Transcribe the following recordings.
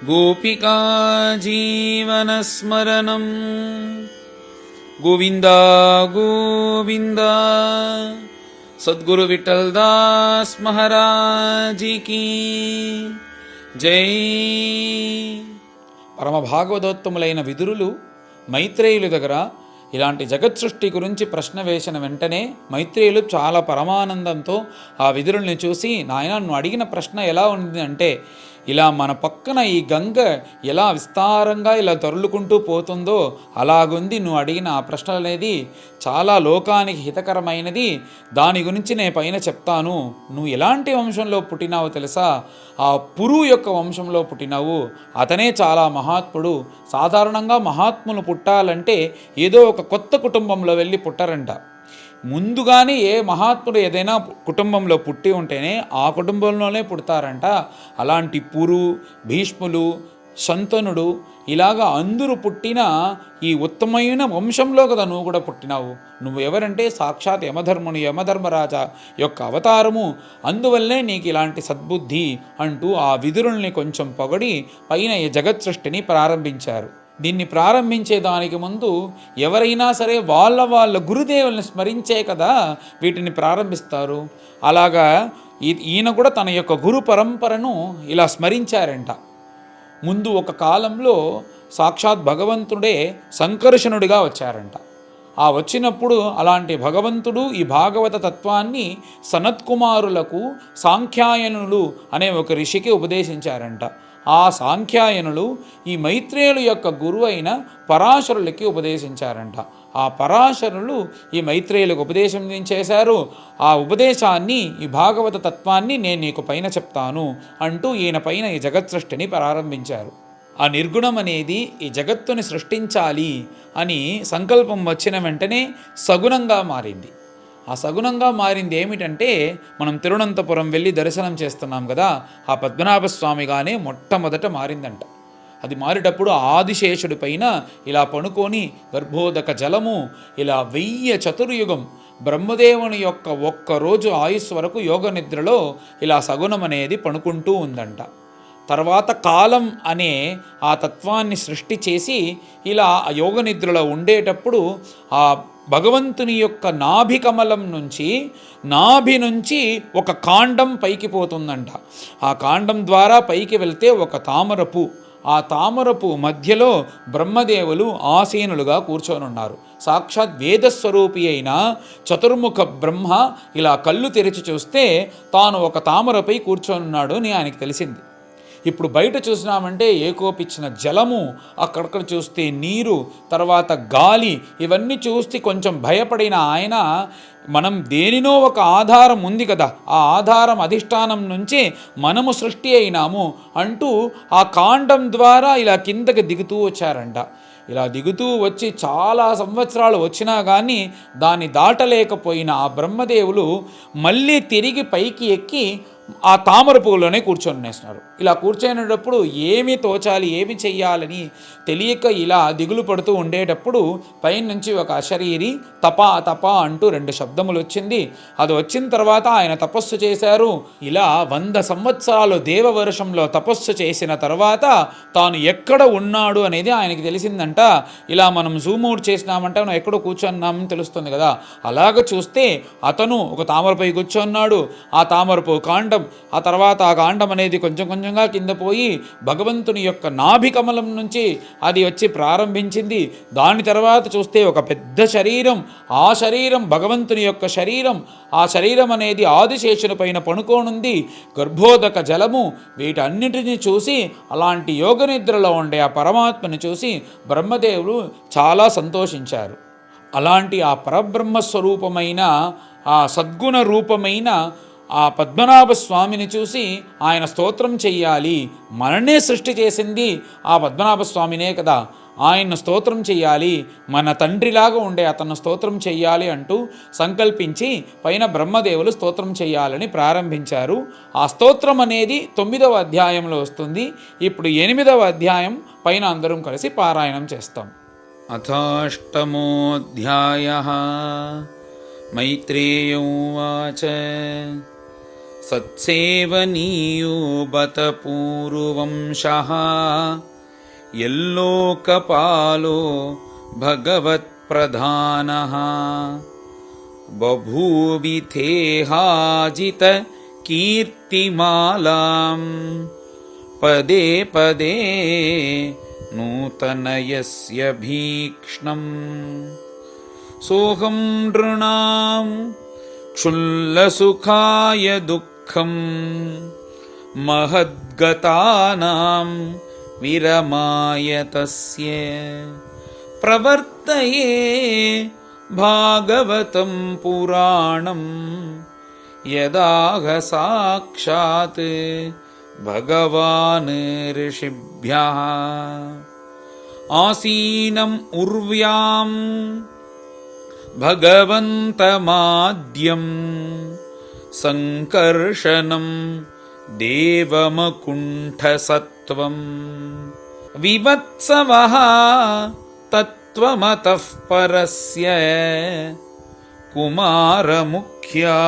गोपिका जीवनस्मरणं गोविंद गोविंद। सद्गुरु विठलदास महाराज की जय। పరమ భాగవతోత్తములైన విదురులు మైత్రేయుల దగ్గర ఇలాంటి జగత్ సృష్టి గురించి ప్రశ్న వేసిన వెంటనే మైత్రేయులు చాలా పరమానందంతో ఆ విదురుల్ని చూసి, నాయన నువ్వు అడిగిన ప్రశ్న ఎలా ఉంది అంటే, ఇలా మన పక్కన ఈ గంగ ఎలా విస్తారంగా ఇలా తరులుకుంటూ పోతుందో అలాగుంది నువ్వు అడిగిన ఆ ప్రశ్న అనేది, చాలా లోకానికి హితకరమైనది. దాని గురించి నేను పైన చెప్తాను. నువ్వు ఎలాంటి వంశంలో పుట్టినావో తెలుసా? ఆ పురు యొక్క వంశంలో పుట్టినావు. అతనే చాలా మహాత్ముడు. సాధారణంగా మహాత్ములు పుట్టాలంటే ఏదో ఒక కొత్త కుటుంబంలో వెళ్ళి పుట్టరంట. ముందుగానే ఏ మహాత్ముడు ఏదైనా కుటుంబంలో పుట్టి ఉంటేనే ఆ కుటుంబంలోనే పుడతారంట. అలాంటి పురు, భీష్ములు, శంతనుడు ఇలాగా అందరూ పుట్టిన ఈ ఉత్తమమైన వంశంలో కదా నువ్వు కూడా పుట్టినావు. నువ్వు ఎవరంటే సాక్షాత్ యమధర్ముని, యమధర్మరాజా యొక్క అవతారము. అందువల్లే నీకు ఇలాంటి సద్బుద్ధి అంటూ ఆ విదురుల్ని కొంచెం పొగడి పైన ఈ జగత్ సృష్టిని ప్రారంభించారు. దీన్ని ప్రారంభించే దానికి ముందు ఎవరైనా సరే వాళ్ళ గురుదేవుల్ని స్మరించే కదా వీటిని ప్రారంభిస్తారు. అలాగా ఈయన కూడా తన యొక్క గురు పరంపరను ఇలా స్మరించారంట. ముందు ఒక కాలంలో సాక్షాత్ భగవంతుడే సంకర్షణుడిగా వచ్చారంట. ఆ వచ్చినప్పుడు అలాంటి భగవంతుడు ఈ భాగవత తత్వాన్ని సనత్కుమారులకు సాంఖ్యాయనులు అనే ఒక ఋషికి ఉపదేశించారంట. ఆ సాంఖ్యాయనులు ఈ మైత్రేయుల యొక్క గురువు అయిన పరాశరులకి ఉపదేశించారంట. ఆ పరాశరులు ఈ మైత్రేయులకు ఉపదేశం చేశారు. ఆ ఉపదేశాన్ని, ఈ భాగవత తత్వాన్ని నేను నీకు పైన చెప్తాను అంటూ ఈయన పైన ఈ జగత్ సృష్టిని ప్రారంభించారు. ఆ నిర్గుణం అనేది ఈ జగత్తుని సృష్టించాలి అని సంకల్పం వచ్చిన వెంటనే సగుణంగా మారింది. ఆ సగుణంగా మారింది ఏమిటంటే, మనం తిరువనంతపురం వెళ్ళి దర్శనం చేస్తున్నాం కదా, ఆ పద్మనాభస్వామిగానే మొట్టమొదట మారిందంట. అది మారేటప్పుడు ఆదిశేషుడి పైన ఇలా పనుకొని గర్భోదక జలము ఇలా 1000 చతుర్యుగం బ్రహ్మదేవుని యొక్క ఒక్కరోజు ఆయుష్ వరకు యోగ నిద్రలో ఇలా సగుణం అనేది పనుకుంటూ ఉందంట. తర్వాత కాలం అనే ఆ తత్వాన్ని సృష్టి చేసి ఇలా యోగ నిద్రలో ఉండేటప్పుడు ఆ భగవంతుని యొక్క నాభి కమలం నుంచి, నాభి నుంచి ఒక కాండం పైకి పోతుందంట. ఆ కాండం ద్వారా పైకి వెళ్తే ఒక తామరపు, ఆ తామరపు మధ్యలో బ్రహ్మదేవులు ఆసీనులుగా కూర్చొనున్నారు. సాక్షాత్ వేదస్వరూపి అయిన చతుర్ముఖ బ్రహ్మ ఇలా కళ్ళు తెరిచి చూస్తే తాను ఒక తామరపై కూర్చొనున్నాడు అని ఆయనకి తెలిసింది. ఇప్పుడు బయట చూసినామంటే ఏకోపించిన జలము, అక్కడక్కడ చూస్తే నీరు, తర్వాత గాలి, ఇవన్నీ చూస్తే కొంచెం భయపడిన ఆయన, మనం దేనినో ఒక ఆధారం ఉంది కదా, ఆ ఆధారం అధిష్టానం నుంచి మనము సృష్టి అయినాము అంటూ ఆ కాండం ద్వారా ఇలా కిందకి దిగుతూ వచ్చారంట. ఇలా దిగుతూ వచ్చి చాలా సంవత్సరాలు వచ్చినా కానీ దాన్ని దాటలేకపోయిన ఆ బ్రహ్మదేవులు మళ్ళీ తిరిగి పైకి ఎక్కి ఆ తామర పువ్వులోనే కూర్చొనేస్తున్నారు. ఇలా కూర్చొనేటప్పుడు ఏమి తోచాలి, ఏమి చెయ్యాలని తెలియక ఇలా దిగులు పడుతూ ఉండేటప్పుడు పైనుంచి ఒక అశరీరి తపా తపా అంటూ 2 శబ్దములు వచ్చింది. అది వచ్చిన తర్వాత ఆయన తపస్సు చేశారు. ఇలా 100 సంవత్సరాలు దేవవర్షంలో తపస్సు చేసిన తర్వాత తాను ఎక్కడ ఉన్నాడు అనేది ఆయనకి తెలిసిందంట. ఇలా మనం జూమ్ అవుట్ చేసినామంటే మనం ఎక్కడో కూర్చున్నామని తెలుస్తుంది కదా, అలాగ చూస్తే అతను ఒక తామరపై కూర్చున్నాడు. ఆ తామరపు కాండం, ఆ తర్వాత ఆ కాండం అనేది కొంచెం కొంచెంగా కింద పోయి భగవంతుని యొక్క నాభి కమలం నుంచి అది వచ్చి ప్రారంభించింది. దాని తర్వాత చూస్తే ఒక పెద్ద శరీరం, ఆ శరీరం భగవంతుని యొక్క శరీరం. ఆ శరీరం అనేది ఆదిశేషుని పైన పనుకోనుంది. గర్భోదక జలము, వీటన్నిటిని చూసి అలాంటి యోగ నిద్రలో ఉండే ఆ పరమాత్మని చూసి బ్రహ్మదేవులు చాలా సంతోషించారు. అలాంటి ఆ పరబ్రహ్మ స్వరూపమైన, ఆ సద్గుణ రూపమైన ఆ పద్మనాభ స్వామిని చూసి ఆయన స్తోత్రం చెయ్యాలి. మననే సృష్టి చేసింది ఆ పద్మనాభ స్వామినే కదా, ఆయన్ను స్తోత్రం చెయ్యాలి, మన తండ్రిలాగా ఉండే అతను స్తోత్రం చెయ్యాలి అంటూ సంకల్పించి పైన బ్రహ్మదేవులు స్తోత్రం చెయ్యాలని ప్రారంభించారు. ఆ స్తోత్రం అనేది 9వ అధ్యాయంలో వస్తుంది. ఇప్పుడు 8వ అధ్యాయం పైన అందరం కలిసి పారాయణం చేస్తాం. అథాష్టమోऽధ్యాయః మైత్రేయ ఉవాచ सत्सेवनीयो बत पूर्ववंशः यल्लोकपालो भगवत्प्रधानः बभूविथेहाजित कीर्तिमालां पदे पदे नूतनयस्य भीक्ष्णम् सोऽहं नृणां क्षुल्लसुखाय दुःखं महद्गतानां विरमाय तस्य प्रवर्तये भागवतं पुराणं यदाह साक्षात् भगवान् ऋषिभ्यः आसीनम् उर्व्यां भगवन्तमाद्यं सङ्कर्षणं देवमकुण्ठसत्वं विवत्सवः तत्त्वमतः परस्य कुमारमुख्या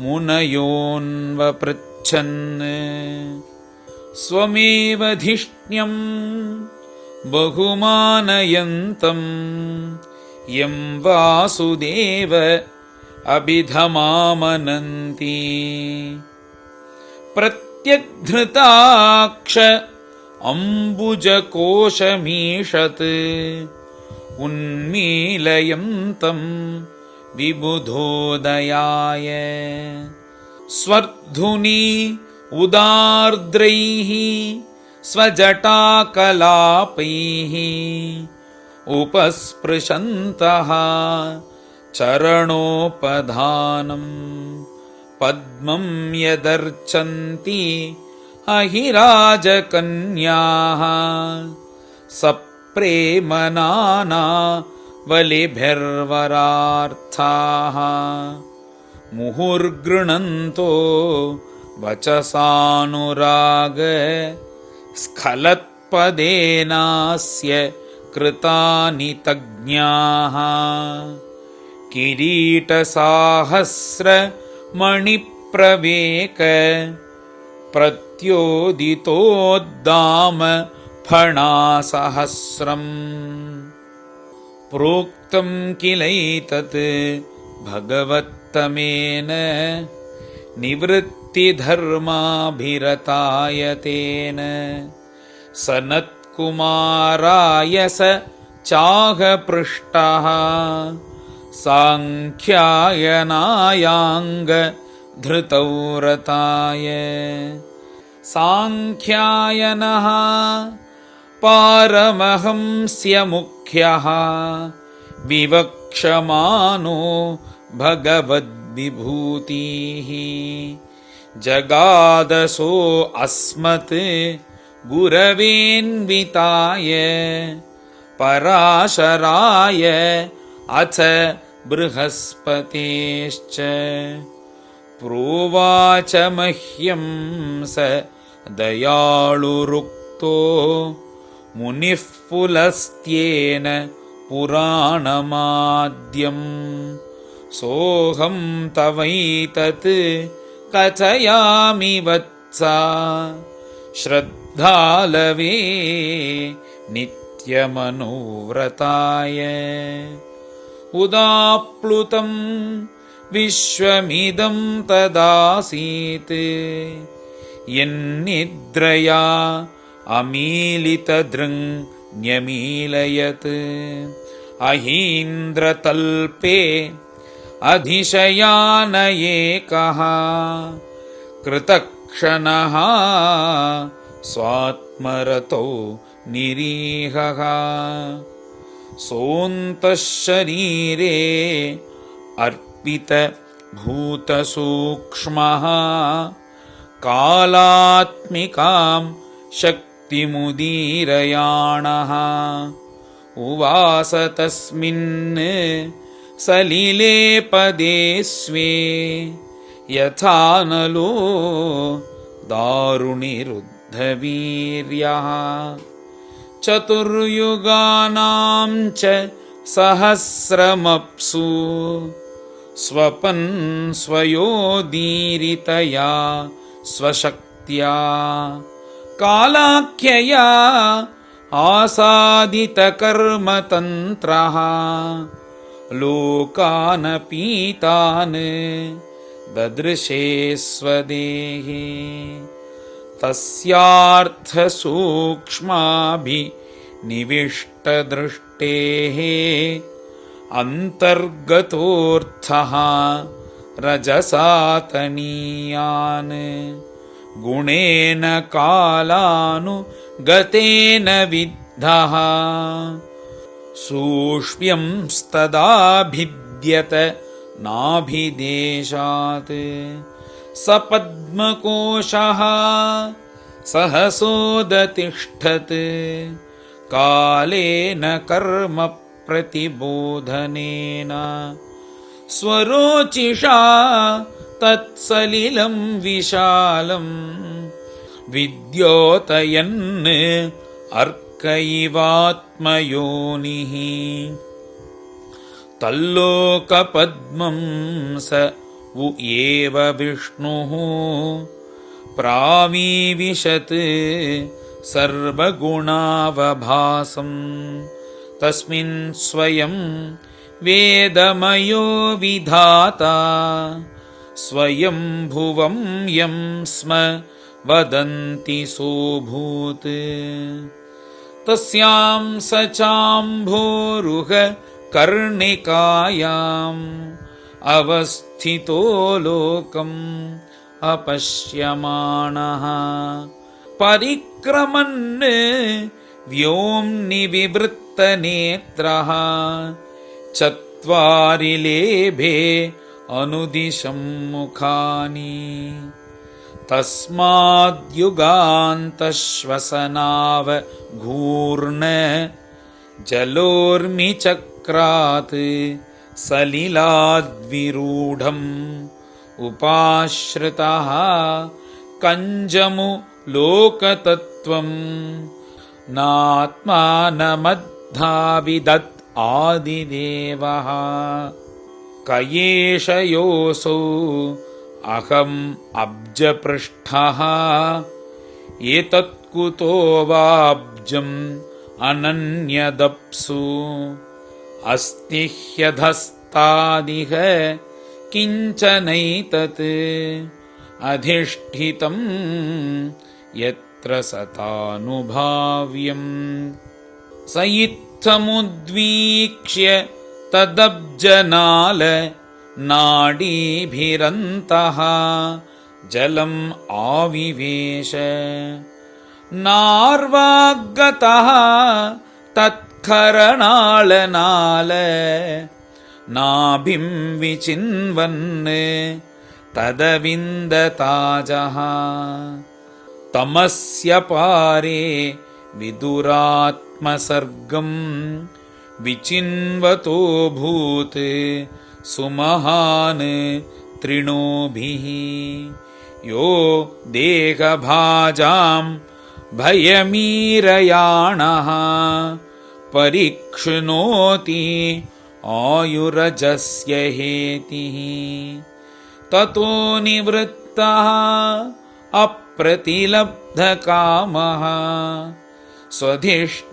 मुनयोन्वपृच्छन् स्वमेव धिष्ण्यं बहुमानयन्तं यं वासुदेव अभिधमामनन्ति प्रत्यग्धृताक्ष अम्बुजकोशमीषत् उन्मीलयन्तं विबुधोदयाय स्वर्धुनी उदार्द्रैः स्वजटाकलापैः उपस्पृशन्तः चरणोपधानं पद्मं यदर्चन्ति अहिराजकन्याः सप्रेमनाना बलिभिर्वरार्थाः मुहुर्गृणन्तो वचसानुराग स्खलत्पदेनास्य कृतानि तज्ञाः किरीटसाहस्रमणिप्रवेक प्रत्योदितोद्दाम फणासहस्रम् प्रोक्तं किलैतत् भगवत्तमेन निवृत्तिधर्माभिरताय तेन सनत्कुमाराय स चाह पृष्टः साङ्ख्यायनायाङ्ग धृतौ रताय साङ्ख्यायनः पारमहंस्यमुख्यः विवक्षमानो भगवद्विभूतिः जगादसो अस्मत् गुरवेन्विताय पराशराय अथ बृहस्पतेश्च प्रोवाच मह्यं स दयाळुरुक्तो मुनिः पुलस्त्येन पुराणमाद्यं सोऽहं तवैतत् कथयामि वत्सा श्रद्धालवे नित्यमनोव्रताय उदाप्लुतं विश्वमिदं तदासीत् यन्निद्रया अमीलितदृङ् अहीन्द्रतल्पे अधिशयान एकः कृतक्षणः स्वात्मरतो निरीहः सोऽन्तः शरीरे अर्पितभूतसूक्ष्मः कालात्मिकां शक्तिमुदीरयाणः उवास तस्मिन् सलिले पदे स्वे यथा नलो दारुणिरुद्धवीर्यः चतुर्युगानां च सहस्रमप्सु स्वपन् स्वयोदीरितया स्वशक्त्या कालाख्यया आसादितकर्मतन्त्रः लोकानपीतान् ददृशे स्वदेहे तस्यार्थसूक्ष्माभिनिविष्टदृष्टेः अन्तर्गतोऽर्थः रजसातनीयान् गुणेन कालानुगतेन विद्धः सूक्ष्म्यंस्तदाभिद्यत नाभिदेशात् सपद्मकोशः सहसोदतिष्ठत् कालेन कर्म प्रतिबोधनेन स्वरोचिषा तत्सलिलं विशालम् विद्योतयन् अर्क इवात्मयोनिः तल्लोकपद्मं स उ एव विष्णुः प्रावीविशत् सर्वगुणावभासम् तस्मिन् स्वयं वेदमयो विधाता स्वयं भुवं यं स्म वदन्ति सोऽभूत् तस्यां सचाम्भोरुह कर्णिकायाम् अवस्थितो लोकम् अपश्यमाणः परिक्रमन् व्योम्नि विवृत्तनेत्रः चत्वारि लेभे अनुदिशं मुखानि तस्माद्युगान्तश्वसनावघूर्न जलोर्मिचक्रात् सलिलाद्विरूढम् उपाश्रितः कञ्जमु लोकतत्त्वम् नात्मानमद्धाविदत् आदिदेवः क एष योऽसौ अहम् अब्जपृष्ठः एतत्कुतो वाब्जम् अनन्यदप्सु अस्ति ह्यधस्तादिह किञ्चनैतत् अधिष्ठितं यत्र सतानुभाव्यम् स इत्थमुद्वीक्ष्य तदब्जनाल नाडीभिरन्तः जलम् आविवेश नार्वागतः तत्खरनालनाल नाभिं विचिन्वन् तदविन्दताजः तमस्य पारे विदुरात्मसर्गम् विचिन्वतोऽभूत् सुमहान् तृणोभिः यो देहभाजां भयमीरयाणः परिक्षुणोति आयुरजस्य हेतिः ततो निवृत्तः अप्रतिलब्धकामः स्वधिष्ण्यमासाद्य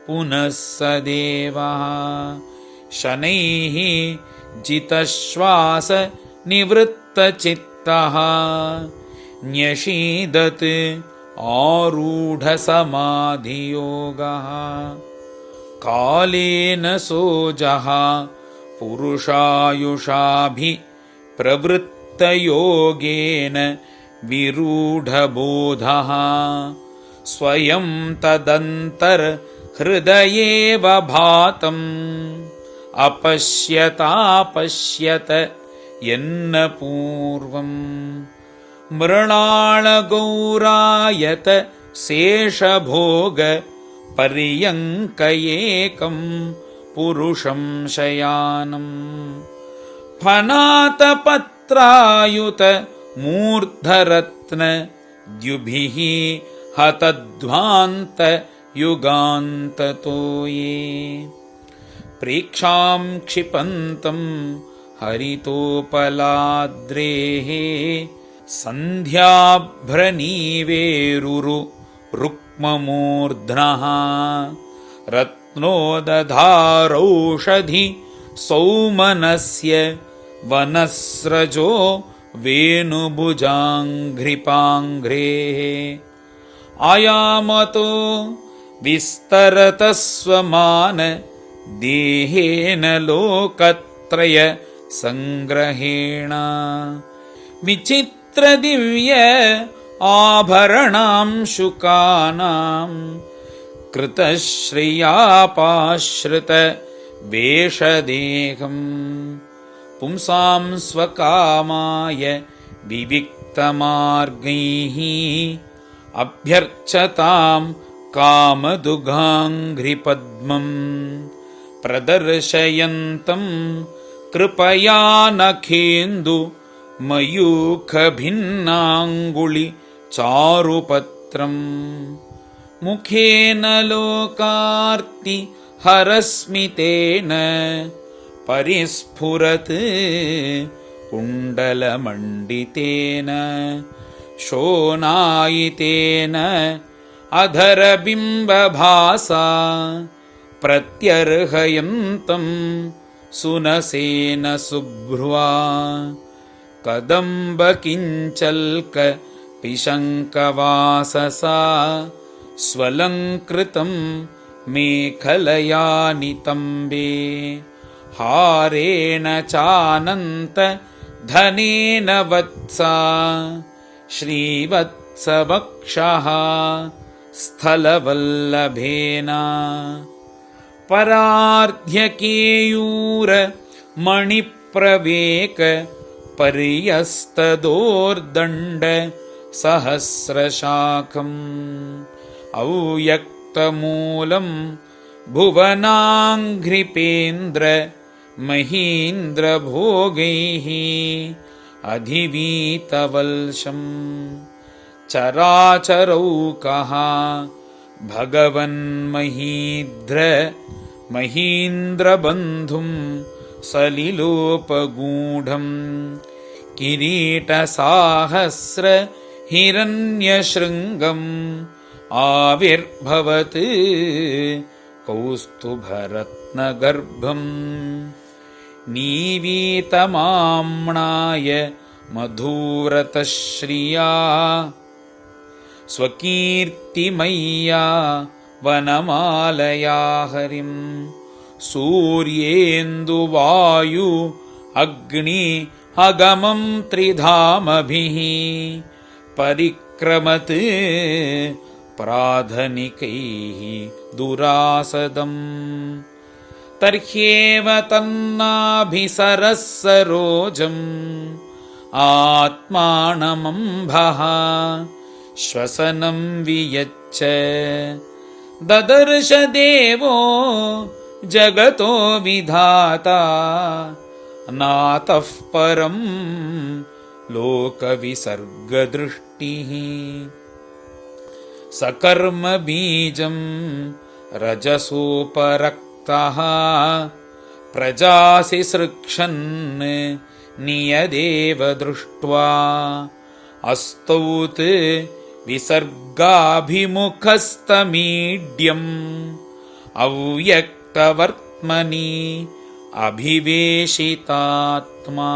पुनः स देवः शनैः जितश्वास निवृत्तचित्तः न्यषीदत् आरूढसमाधियोगः कालेन सोजः पुरुषायुषाभिप्रवृत्तयोगेन विरूढबोधः स्वयं तदन्तर्हृदयेव भातम् अपश्यतापश्यत यन्न पूर्वम् मृणालगौरायत शेषभोग पर्यङ्क एकं पुरुषं शयानम् फनातपत्रायुत मूर्धरत्न द्युभिः हतध्वान्त युगान्ततो ये प्रेक्षां क्षिपन्तं हरितोपलाद्रेः सन्ध्याभ्रनीवेरुरु रुक्ममूर्ध्नः रत्नोदधारौषधि सौमनस्य वनस्रजो वेणुभुजाङ्घ्रिपाङ्घ्रेः आयामतो विस्तरतस्वमान देहेन लोकत्रय संग्रहेण विचित्रदिव्य आभरणांशुकानां कृतश्रियापाश्रित वेषदेहं पुंसां स्वकामाय विविक्तमार्गैः अभ्यर्चतां कामदुघाङ्घ्रिपद्मं प्रदर्शयन्तं कृपया नखेन्दु मयूखभिन्नाङ्गुलि चारुपत्रम् मुखेन लोकार्ति हरस्मितेन परिस्फुरत् कुण्डलमण्डितेन शोणायितेन अधरबिम्बभासा प्रत्यर्हयन्तं सुनसेन सुभ्रुवा कदम्बकिञ्चल्क पिशङ्कवाससा स्वलङ्कृतं मेखलया नितम्बे हारेण चानन्त धनेन वत्सा श्रीवत्सवक्षः स्थलवल्लभेन परार्ध्यकेयूर मणिप्रवेक पर्यस्तदोर्दण्ड सहस्रशाखम् औयक्तमूलं भुवनाङ्घ्रिपेन्द्र महीन्द्रभोगैः अधिवीतवल्शम् चराचरौकः भगवन्महीन्द्र महीन्द्रबन्धुं सलिलोपगूढम् किरीटसाहस्र हिरण्यशृङ्गम् आविर्भवत् कौस्तुभरत्नगर्भम् नीवीतमाम्नाय मधुव्रतश्रिया स्वकीर्तिमय्या वनमालया हरिं सूर्येन्दुवायु अग्नि अगमं त्रिधामभिः परिक्रमत् प्राधनिकैः दुरासदम् तर्ह्येव तन्नाभिसरः सरोजम् आत्मानमम्भः श्वसनं वियच्छ ददर्श देवो जगतो विधाता नातः परं लोकविसर्गदृष्टिः सकर्मबीजं रजसोपरक्तः प्रजासि सृक्षन् नियदेव दृष्ट्वा अस्तौत् विसर्गाभिमुखस्तमीड्यम् अव्यक्तवर्त्मनि अभिवेशितात्मा।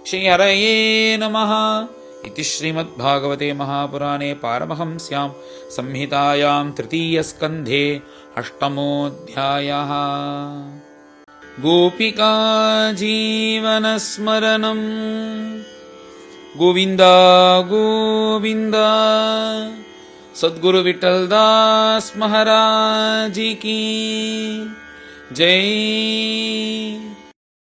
श्री हरये नमः। इति श्रीमद्भागवते महापुराणे पारमहंस्यां संहितायां तृतीयस्कन्धे अष्टमोऽध्यायः। गोपिका जीवनस्मरणम्। गोविन्द गोविन्द। सद्गुरु विठ्ठलदास महाराज की जय।